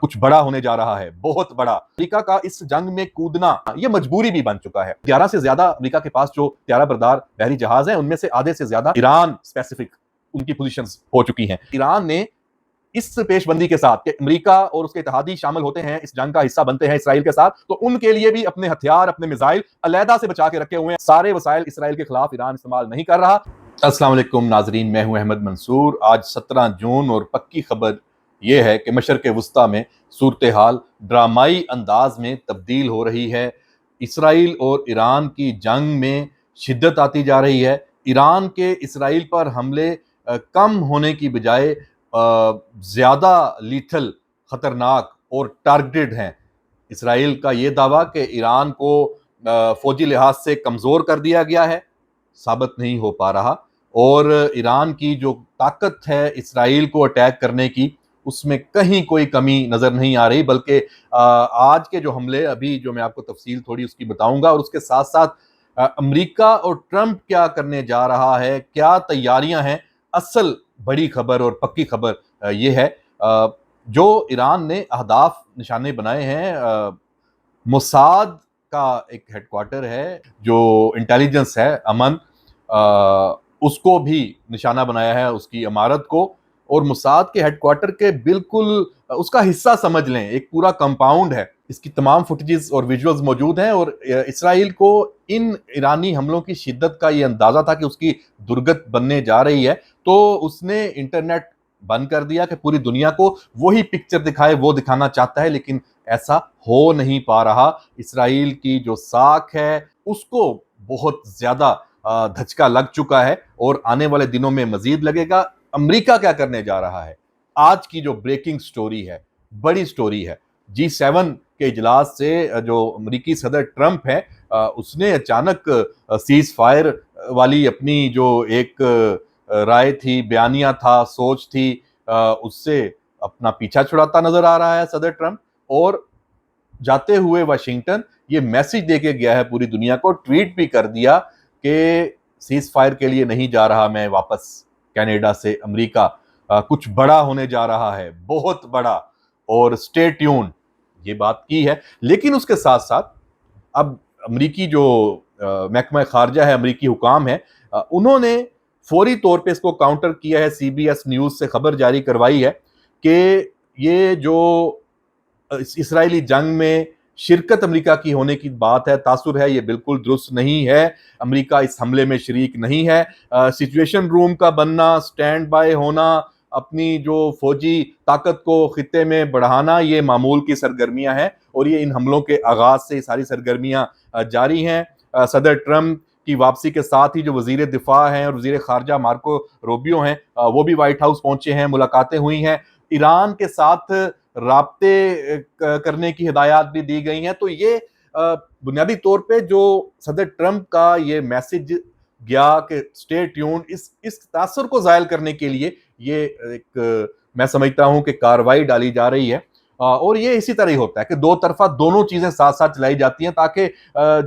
کچھ بڑا ہونے جا رہا ہے، بہت بڑا۔ امریکہ کا اس جنگ میں کودنا یہ مجبوری بھی بن چکا ہے۔ 11 سے زیادہ امریکہ کے پاس جو طیارہ بردار بحری جہاز ہیں، ان میں سے آدھے سے زیادہ ایران اسپیسیفک ان کی پوزیشنز ہو چکی ہیں۔ ایران نے اس پیش بندی کے ساتھ کہ امریکہ اور اس کے اتحادی شامل ہوتے ہیں، اس جنگ کا حصہ بنتے ہیں اسرائیل کے ساتھ، تو ان کے لیے بھی اپنے ہتھیار، اپنے میزائل علیحدہ سے بچا کے رکھے ہوئے ہیں۔ سارے وسائل اسرائیل کے خلاف ایران استعمال نہیں کر رہا۔ السلام علیکم ناظرین، میں ہوں احمد منصور۔ آج 17 جون اور پکی خبر یہ ہے کہ مشرق وسطیٰ میں صورتحال ڈرامائی انداز میں تبدیل ہو رہی ہے۔ اسرائیل اور ایران کی جنگ میں شدت آتی جا رہی ہے۔ ایران کے اسرائیل پر حملے کم ہونے کی بجائے زیادہ لیتھل، خطرناک اور ٹارگٹڈ ہیں۔ اسرائیل کا یہ دعویٰ کہ ایران کو فوجی لحاظ سے کمزور کر دیا گیا ہے ثابت نہیں ہو پا رہا، اور ایران کی جو طاقت ہے اسرائیل کو اٹیک کرنے کی، اس میں کہیں کوئی کمی نظر نہیں آ رہی، بلکہ آج کے جو حملے ابھی جو میں آپ کو تفصیل تھوڑی اس کی بتاؤں گا، اور اس کے ساتھ ساتھ امریکہ اور ٹرمپ کیا کرنے جا رہا ہے، کیا تیاریاں ہیں۔ اصل بڑی خبر اور پکی خبر یہ ہے جو ایران نے اہداف نشانے بنائے ہیں۔ موساد کا ایک ہیڈ کوارٹر ہے جو انٹیلیجنس ہے، امن، اس کو بھی نشانہ بنایا ہے، اس کی عمارت کو، اور موساد کے ہیڈ کوارٹر کے بالکل اس کا حصہ سمجھ لیں، ایک پورا کمپاؤنڈ ہے۔ اس کی تمام فوٹیجز اور ویژولز موجود ہیں، اور اسرائیل کو ان ایرانی حملوں کی شدت کا یہ اندازہ تھا کہ اس کی درگت بننے جا رہی ہے، تو اس نے انٹرنیٹ بند کر دیا کہ پوری دنیا کو وہی پکچر دکھائے، وہ دکھانا چاہتا ہے، لیکن ایسا ہو نہیں پا رہا۔ اسرائیل کی جو ساکھ ہے اس کو بہت زیادہ دھچکا لگ چکا ہے، اور آنے والے دنوں میں مزید لگے گا۔ امریکہ کیا کرنے جا رہا ہے؟ آج کی جو بریکنگ سٹوری ہے، بڑی سٹوری ہے، G7 کے اجلاس سے جو امریکی صدر ٹرمپ ہے، اس نے اچانک سیز فائر والی اپنی جو ایک رائے تھی، بیانیہ تھا، سوچ تھی، اس سے اپنا پیچھا چھڑاتا نظر آ رہا ہے صدر ٹرمپ، اور جاتے ہوئے واشنگٹن یہ میسج دے کے گیا ہے پوری دنیا کو، ٹویٹ بھی کر دیا کہ سیز فائر کے لیے نہیں جا رہا میں واپس کینیڈا سے امریکہ، کچھ بڑا ہونے جا رہا ہے، بہت بڑا، اور اسٹے ٹیون، یہ بات کی ہے۔ لیکن اس کے ساتھ ساتھ اب امریکی جو محکمہ خارجہ ہے، امریکی حکام ہے، انہوں نے فوری طور پہ اس کو کاؤنٹر کیا ہے۔ CBS نیوز سے خبر جاری کروائی ہے کہ یہ جو اسرائیلی جنگ میں شرکت امریکہ کی ہونے کی بات ہے، تاثر ہے، یہ بالکل درست نہیں ہے۔ امریکہ اس حملے میں شریک نہیں ہے۔ سچویشن روم کا بننا، سٹینڈ بائی ہونا، اپنی جو فوجی طاقت کو خطے میں بڑھانا، یہ معمول کی سرگرمیاں ہیں، اور یہ ان حملوں کے آغاز سے ساری سرگرمیاں جاری ہیں۔ صدر ٹرمپ کی واپسی کے ساتھ ہی جو وزیر دفاع ہیں اور وزیر خارجہ مارکو روبیو ہیں، وہ بھی وائٹ ہاؤس پہنچے ہیں، ملاقاتیں ہوئی ہیں، ایران کے ساتھ رابطے کرنے کی ہدایات بھی دی گئی ہیں۔ تو یہ بنیادی طور پہ جو صدر ٹرمپ کا یہ میسج گیا کہ سٹے ٹیون، اس تاثر کو زائل کرنے کے لیے یہ ایک میں سمجھتا ہوں کہ کارروائی ڈالی جا رہی ہے، اور یہ اسی طرح ہی ہوتا ہے کہ دو طرفہ دونوں چیزیں ساتھ ساتھ چلائی جاتی ہیں، تاکہ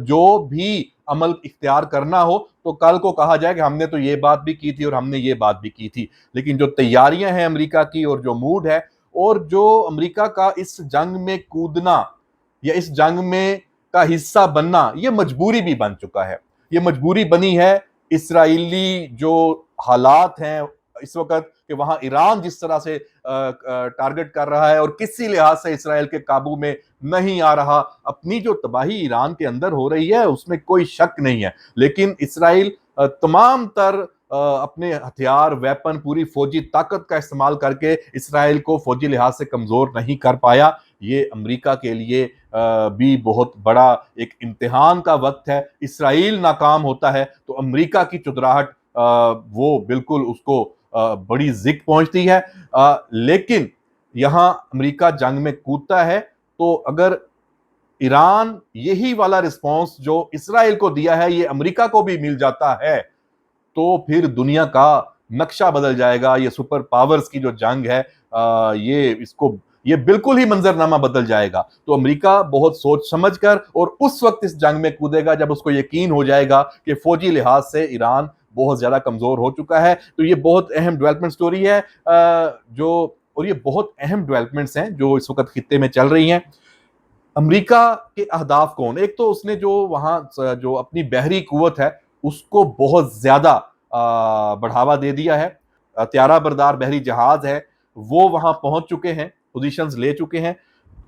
جو بھی عمل اختیار کرنا ہو تو کل کو کہا جائے کہ ہم نے تو یہ بات بھی کی تھی اور ہم نے یہ بات بھی کی تھی۔ لیکن جو تیاریاں ہیں امریکہ کی، اور جو موڈ ہے، اور جو امریکہ کا اس جنگ میں کودنا یا اس جنگ میں کا حصہ بننا، یہ مجبوری بھی بن چکا ہے۔ یہ مجبوری بنی ہے اسرائیلی جو حالات ہیں اس وقت، کہ وہاں ایران جس طرح سے ٹارگٹ کر رہا ہے اور کسی لحاظ سے اسرائیل کے قابو میں نہیں آ رہا۔ اپنی جو تباہی ایران کے اندر ہو رہی ہے اس میں کوئی شک نہیں ہے، لیکن اسرائیل تمام تر اپنے ہتھیار، ویپن، پوری فوجی طاقت کا استعمال کر کے اسرائیل کو فوجی لحاظ سے کمزور نہیں کر پایا۔ یہ امریکہ کے لیے بھی بہت بڑا ایک امتحان کا وقت ہے۔ اسرائیل ناکام ہوتا ہے تو امریکہ کی چودراہٹ وہ بالکل اس کو بڑی ذک پہنچتی ہے۔ لیکن یہاں امریکہ جنگ میں کودتا ہے تو اگر ایران یہی والا رسپانس جو اسرائیل کو دیا ہے یہ امریکہ کو بھی مل جاتا ہے، تو پھر دنیا کا نقشہ بدل جائے گا۔ یہ سپر پاورز کی جو جنگ ہے، یہ بالکل ہی منظرنامہ بدل جائے گا۔ تو امریکہ بہت سوچ سمجھ کر اور اس وقت اس جنگ میں کودے گا جب اس کو یقین ہو جائے گا کہ فوجی لحاظ سے ایران بہت زیادہ کمزور ہو چکا ہے۔ تو یہ بہت اہم ڈیولپمنٹ سٹوری ہے جو اور یہ بہت اہم ڈیولپمنٹس ہیں جو اس وقت خطے میں چل رہی ہیں۔ امریکہ کے اہداف کون؟ ایک تو اس نے جو وہاں جو اپنی بحری قوت ہے اس کو بہت زیادہ بڑھاوا دے دیا ہے۔ طیارہ بردار بحری جہاز ہے وہ وہاں پہنچ چکے ہیں، پوزیشنز لے چکے ہیں۔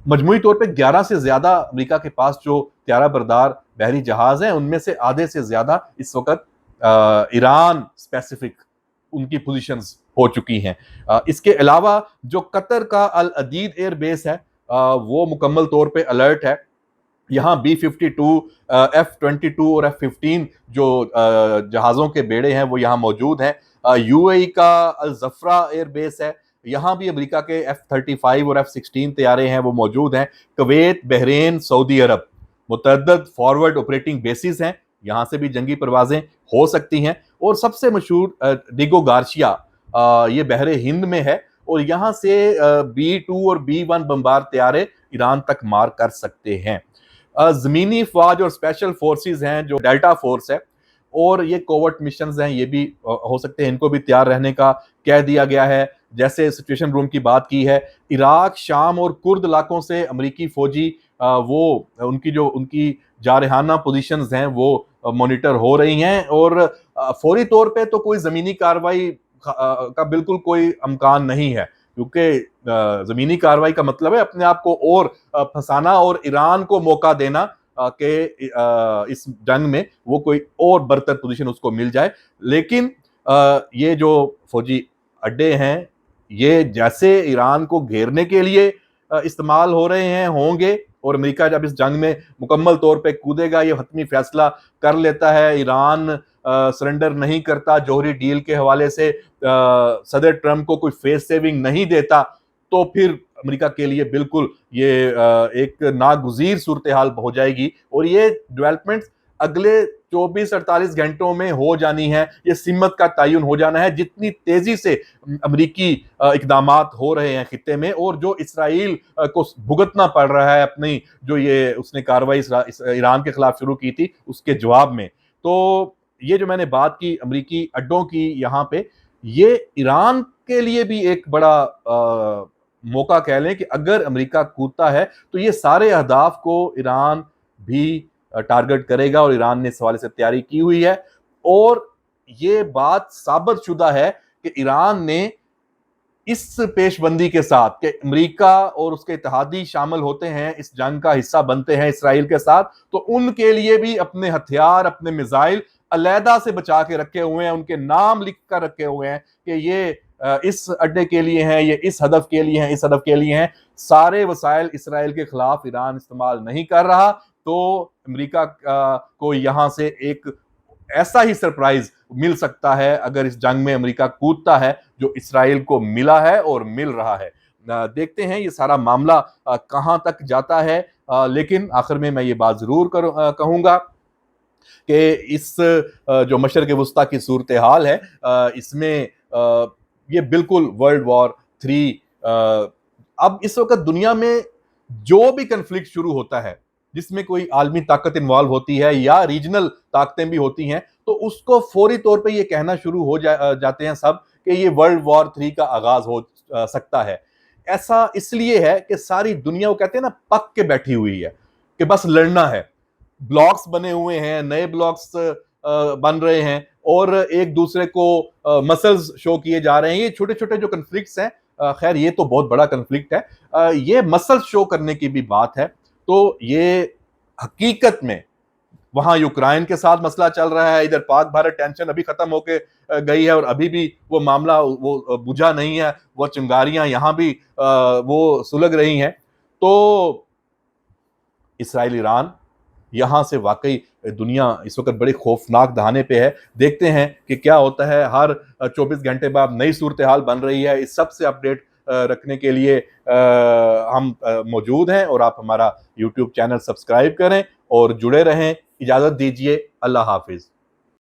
مجموعی طور پہ 11 سے زیادہ امریکہ کے پاس جو طیارہ بردار بحری جہاز ہیں ان میں سے آدھے سے زیادہ اس وقت ایران اسپیسیفک ان کی پوزیشنز ہو چکی ہیں۔ اس کے علاوہ جو قطر کا العدید ایئر بیس ہے وہ مکمل طور پہ الرٹ ہے۔ یہاں B-52 F-22 اور F-15 جو جہازوں کے بیڑے ہیں وہ یہاں موجود ہیں۔ UAE کا الزفرہ ایئر بیس ہے، یہاں بھی امریکہ کے F-35 اور F-16 طیارے ہیں وہ موجود ہیں۔ کویت، بحرین، سعودی عرب متعدد فارورڈ آپریٹنگ بیسز ہیں، یہاں سے بھی جنگی پروازیں ہو سکتی ہیں۔ اور سب سے مشہور ڈیگو گارشیا یہ بحر ہند میں ہے اور یہاں سے B-2 اور B-1 بمبار طیارے ایران تک مار کر سکتے ہیں۔ زمینی فوج اور اسپیشل فورسز ہیں جو ڈیلٹا فورس ہے اور یہ کوورٹ مشنز ہیں، یہ بھی ہو سکتے ہیں، ان کو بھی تیار رہنے کا کہہ دیا گیا ہے۔ جیسے سچویشن روم کی بات کی ہے، عراق، شام اور کرد علاقوں سے امریکی فوجی وہ ان کی جارحانہ پوزیشنز ہیں وہ مانیٹر ہو رہی ہیں اور فوری طور پہ تو کوئی زمینی کارروائی کا بالکل کوئی امکان نہیں ہے، کیونکہ زمینی کارروائی کا مطلب ہے اپنے آپ کو اور پھنسانا اور ایران کو موقع دینا کہ اس جنگ میں وہ کوئی اور برتر پوزیشن اس کو مل جائے۔ لیکن یہ جو فوجی اڈے ہیں یہ جیسے ایران کو گھیرنے کے لیے استعمال ہو رہے ہیں ہوں گے، اور امریکہ جب اس جنگ میں مکمل طور پہ کودے گا، یہ حتمی فیصلہ کر لیتا ہے، ایران سرنڈر نہیں کرتا، جوہری ڈیل کے حوالے سے صدر ٹرمپ کو کوئی فیس سیونگ نہیں دیتا، تو پھر امریکہ کے لیے بالکل یہ ایک ناگزیر صورتحال ہو جائے گی اور یہ ڈیولپمنٹس اگلے 24-48 گھنٹوں میں ہو جانی ہے۔ یہ سمت کا تعین ہو جانا ہے جتنی تیزی سے امریکی اقدامات ہو رہے ہیں خطے میں، اور جو اسرائیل کو بھگتنا پڑ رہا ہے اپنی جو یہ اس نے کارروائی ایران کے خلاف شروع کی تھی اس کے جواب میں۔ تو یہ جو میں نے بات کی امریکی اڈوں کی یہاں پہ، یہ ایران کے لیے بھی ایک بڑا موقع کہہ لیں کہ اگر امریکہ کودتا ہے تو یہ سارے اہداف کو ایران بھی ٹارگٹ کرے گا، اور ایران نے اس حوالے سے تیاری کی ہوئی ہے۔ اور یہ بات ثابت شدہ ہے کہ ایران نے اس پیش بندی کے ساتھ کہ امریکہ اور اس کے اتحادی شامل ہوتے ہیں، اس جنگ کا حصہ بنتے ہیں اسرائیل کے ساتھ، تو ان کے لیے بھی اپنے ہتھیار، اپنے میزائل علیحدہ سے بچا کے رکھے ہوئے ہیں، ان کے نام لکھ کر رکھے ہوئے ہیں کہ یہ اس اڈے کے لیے ہیں، یہ اس ہدف کے لیے ہیں، اس ہدف کے لیے ہیں۔ سارے وسائل اسرائیل کے خلاف ایران استعمال نہیں کر رہا، تو امریکہ کو یہاں سے ایک ایسا ہی سرپرائز مل سکتا ہے اگر اس جنگ میں امریکہ کودتا ہے جو اسرائیل کو ملا ہے اور مل رہا ہے۔ دیکھتے ہیں یہ سارا معاملہ کہاں تک جاتا ہے، لیکن آخر میں یہ بات ضرور کہوں گا کہ اس جو مشرق وسطیٰ کی صورتحال ہے اس میں یہ بالکل ورلڈ وار 3 اب اس وقت دنیا میں جو بھی کنفلکٹ شروع ہوتا ہے جس میں کوئی عالمی طاقت انوالو ہوتی ہے یا ریجنل طاقتیں بھی ہوتی ہیں، تو اس کو فوری طور پہ یہ کہنا شروع ہو جاتے ہیں سب کہ یہ ورلڈ وار 3 کا آغاز ہو سکتا ہے۔ ایسا اس لیے ہے کہ ساری دنیا وہ کہتے ہیں نا پک کے بیٹھی ہوئی ہے کہ بس لڑنا ہے، بلاکس بنے ہوئے ہیں، نئے بلاکس بن رہے ہیں اور ایک دوسرے کو مسلز شو کیے جا رہے ہیں۔ یہ چھوٹے چھوٹے جو کنفلکٹس ہیں، خیر یہ تو بہت بڑا کنفلکٹ ہے، یہ مسلز شو کرنے کی بھی بات ہے۔ تو یہ حقیقت میں وہاں یوکرائن کے ساتھ مسئلہ چل رہا ہے، ادھر پاک بھارت ٹینشن ابھی ختم ہو کے گئی ہے اور ابھی بھی وہ معاملہ وہ بجھا نہیں ہے، وہ چنگاریاں یہاں بھی وہ سلگ رہی ہیں۔ تو اسرائیل ایران یہاں سے واقعی دنیا اس وقت بڑی خوفناک دہانے پہ ہے۔ دیکھتے ہیں کہ کیا ہوتا ہے، ہر 24 گھنٹے بعد نئی صورتحال بن رہی ہے۔ اس سب سے اپڈیٹ رکھنے کے لیے ہم موجود ہیں، اور آپ ہمارا یوٹیوب چینل سبسکرائب کریں اور جڑے رہیں۔ اجازت دیجیے، اللہ حافظ۔